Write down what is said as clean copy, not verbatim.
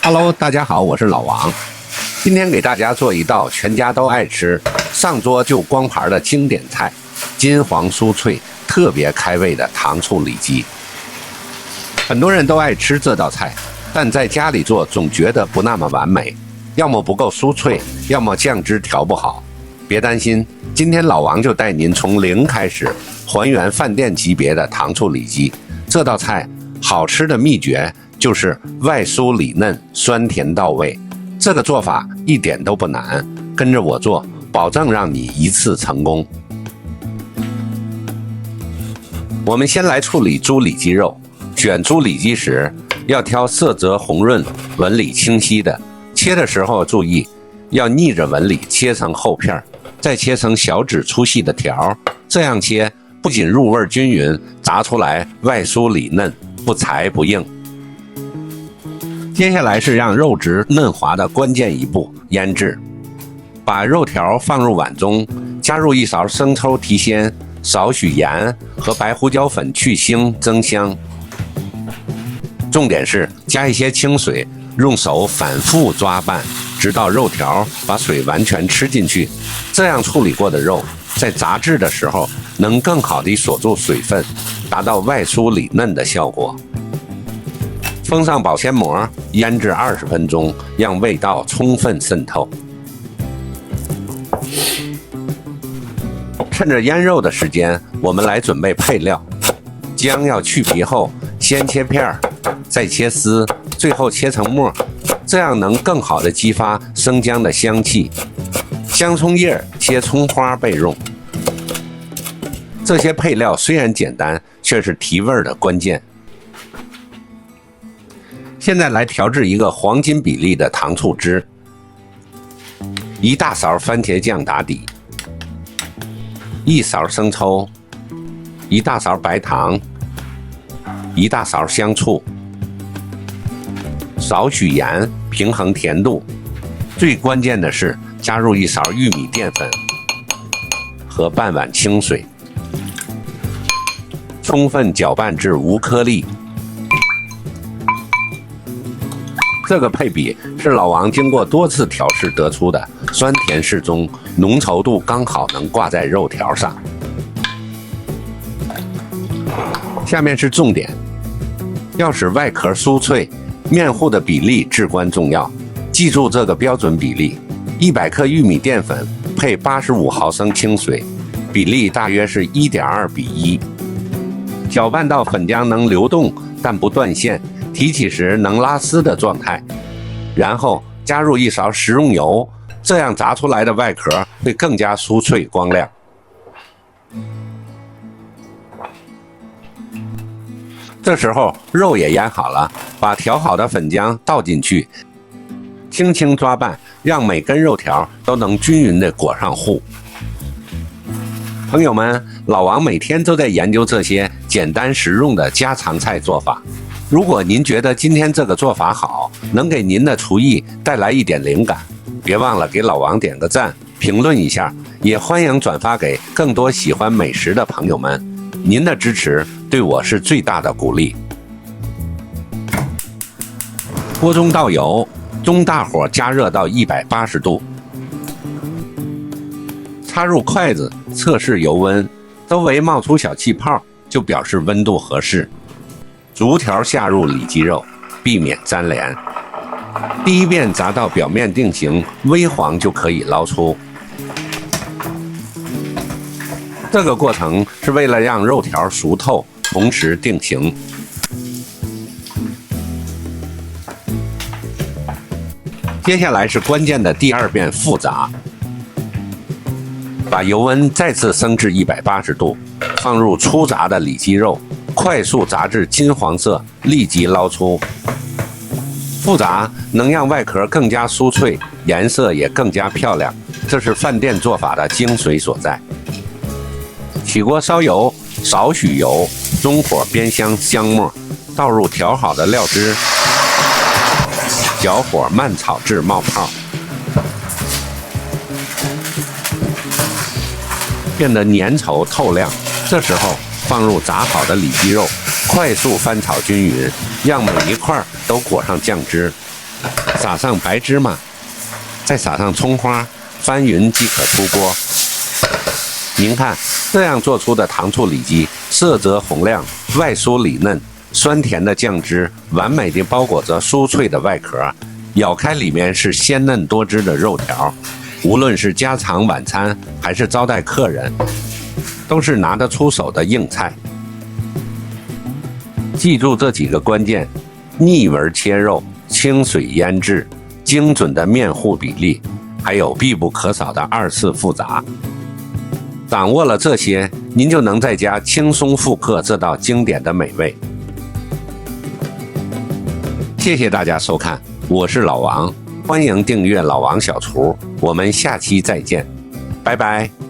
Hello， 大家好，我是老王。今天给大家做一道全家都爱吃、上桌就光盘的经典菜——金黄酥脆、特别开胃的糖醋里脊。很多人都爱吃这道菜，但在家里做总觉得不那么完美，要么不够酥脆，要么酱汁调不好。别担心，今天老王就带您从零开始，还原饭店级别的糖醋里脊。这道菜好吃的秘诀就是外酥里嫩，酸甜到位。这个做法一点都不难，跟着我做，保证让你一次成功。我们先来处理猪里脊肉。选猪里脊时，要挑色泽红润、纹理清晰的。切的时候注意，要逆着纹理切成厚片，再切成小指粗细的条。这样切不仅入味均匀，炸出来外酥里嫩，不柴不硬。接下来是让肉质嫩滑的关键一步——腌制。把肉条放入碗中，加入一勺生抽提鲜，少许盐和白胡椒粉去腥增香。重点是加一些清水，用手反复抓拌，直到肉条把水完全吃进去。这样处理过的肉，在炸制的时候能更好地锁住水分，达到外酥里嫩的效果。封上保鲜膜，腌制20分钟，让味道充分渗透。趁着腌肉的时间，我们来准备配料。姜要去皮后，先切片，再切丝，最后切成末，这样能更好地激发生姜的香气。香葱叶切葱花备用。这些配料虽然简单，却是提味的关键。现在来调制一个黄金比例的糖醋汁，1大勺番茄酱打底，1勺生抽，1大勺白糖，1大勺香醋，少许盐平衡甜度。最关键的是加入1勺玉米淀粉和半碗清水，充分搅拌至无颗粒。这个配比是老王经过多次调试得出的，酸甜适中，浓稠度刚好能挂在肉条上。下面是重点，要使外壳酥脆，面糊的比例至关重要。记住这个标准比例：100克玉米淀粉配85毫升清水，比例大约是1.2比1。搅拌到粉浆能流动但不断线，提起时能拉丝的状态，然后加入1勺食用油，这样炸出来的外壳会更加酥脆光亮。这时候肉也腌好了，把调好的粉浆倒进去，轻轻抓拌，让每根肉条都能均匀地裹上糊。朋友们，老王每天都在研究这些简单实用的家常菜做法。如果您觉得今天这个做法好，能给您的厨艺带来一点灵感，别忘了给老王点个赞，评论一下，也欢迎转发给更多喜欢美食的朋友们。您的支持对我是最大的鼓励。锅中倒油，中大火加热到180度，插入筷子测试油温，周围冒出小气泡就表示温度合适。逐条下入里脊肉，避免粘连。第一遍炸到表面定型，微黄就可以捞出。这个过程是为了让肉条熟透，同时定型。接下来是关键的第2遍复炸，把油温再次升至180度，放入初炸的里脊肉，快速炸至金黄色，立即捞出。复炸能让外壳更加酥脆，颜色也更加漂亮，这是饭店做法的精髓所在。起锅烧油，少许油，中火煸香香末，倒入调好的料汁，小火慢炒至冒泡，变得粘稠透亮。这时候放入炸好的里脊肉，快速翻炒均匀，让每一块都裹上酱汁。撒上白芝麻，再撒上葱花，翻匀即可出锅。您看，这样做出的糖醋里脊，色泽红亮，外酥里嫩，酸甜的酱汁完美地包裹着酥脆的外壳，咬开里面是鲜嫩多汁的肉条。无论是家常晚餐还是招待客人，都是拿得出手的硬菜。记住这几个关键：逆纹切肉、清水腌制、精准的面糊比例，还有必不可少的2次复炸。掌握了这些，您就能在家轻松复刻这道经典的美味。谢谢大家收看，我是老王，欢迎订阅老王小厨，我们下期再见，拜拜。